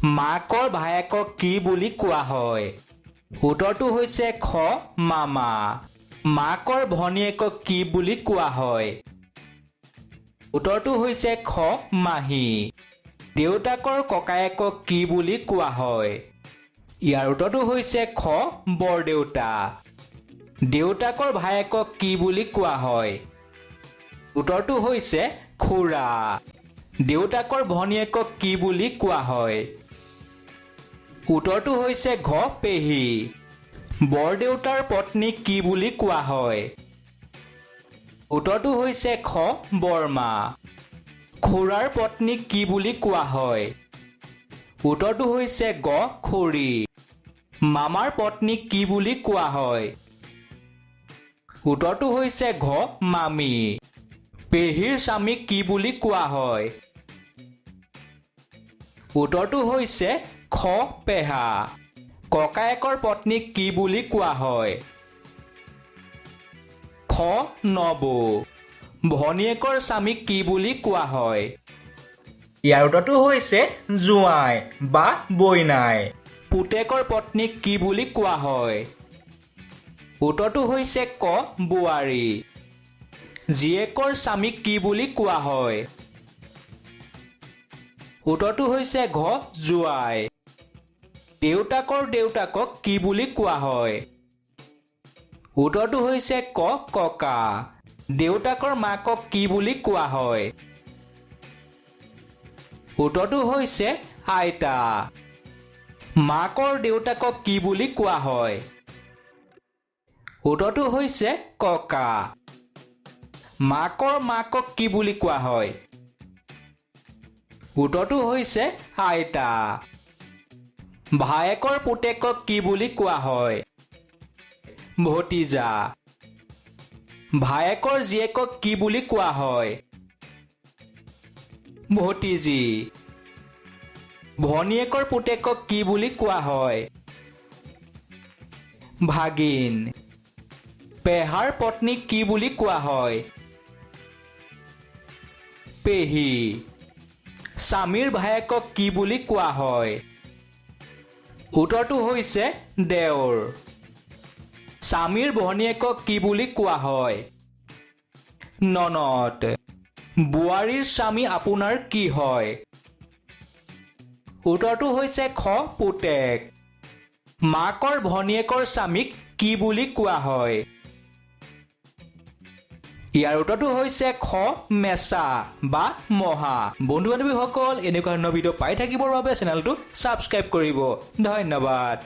মাকৰ ভায়েকক কি বুলি কোৱা হয়? উত্তৰটো হৈছে খ মামা। মাকৰ ভনীয়েকক কি বুলি কোৱা হয়? উত্তৰটো হৈছে খ মাহী। দেউতাকৰ ককায়েকক কি বুলি কোৱা হয়? ইয়াৰ উত্তৰটো হৈছে খ বৰদেউতা। দেউতাকৰ ভায়েকক কি বুলি কোৱা হয়? উত্তৰটো হৈছে খুৰা। দেউতাকৰ ভনীয়েকক কি বুলি কোৱা হয়? উত্তৰটো হৈছে ঘ পেহী। বৰদেউতাৰ পত্নীক কি বুলি কোৱা হয়? উত্তৰটো হৈছে খ বৰমা। খুৰাৰ পত্নীক কি বুলি কোৱা হয়? উত্তৰটো হৈছে গ খুৰী। মামাৰ পত্নীক কি বুলি কোৱা হয়? উত্তৰটো হৈছে ঘ মামী। পেহীৰ স্বামীক কি বুলি কোৱা হয়? উত্তৰটো হৈছে খ পেহা। ককায়েকৰ পত্নীক কি বুলি কোৱা হয়? খ নবৌ। ভনীয়েকৰ স্বামীক কি বুলি কোৱা হয়? ইয়াৰ উত্তৰটো হৈছে জোঁৱাই বা বৈনাই। পুতেকৰ পত্নীক কি বুলি কোৱা হয়? উত্তৰটো হৈছে ক বোৱাৰী। জীয়েকৰ স্বামীক কি বুলি কোৱা হয়? উত্তৰটো হৈছে ঘ জোঁৱাই। দেউতাকৰ দেউতাকক কি বুলি কোৱা হয়? উত্তৰটো হৈছে ক ককা। দেউতাকৰ মাকক কি বুলি কোৱা হয়? উত্তৰটো হৈছে আইতা। মাকৰ দেউতাকক কি বুলি কোৱা হয়? উত্তৰটো হৈছে ককা। মাকৰ মাকক কি বুলি কোৱা হয়? উত্তৰটো হৈছে আইতা। ভায়েকৰ পুতেকক কি বুলি কোৱা হয়? ভতিজা। ভায়েকৰ জীয়েকক কি বুলি কোৱা হয়? ভতিজী। ভনীয়েকৰ পুতেকক কি বুলি কোৱা হয়? ভাগিন। পেহাৰ পত্নীক কি বুলি কোৱা হয়? পেহী। স্বামীৰ ভায়েকক কি বুলি কোৱা হয়? উত্তৰটো হৈছে দেওৰ। স্বামীৰ ভনীয়েকক কি বুলি কোৱা হয়? ননদ। বোৱাৰীৰ স্বামী আপোনাৰ কি হয়? উত্তৰটো হৈছে খ পুতেক। মাকৰ ভনীয়েকৰ স্বামীক কি বুলি কোৱা হয়? ইয়াৰ উত্তৰটো হৈছে খ মেচা বা মহা। বন্ধু বান্ধৱীসকল, এনেকুৱা ধৰণৰ ভিডিঅ' পাই থাকিবৰ বাবে চেনেলটো ছাবস্ক্ৰাইব কৰিব। ধন্যবাদ।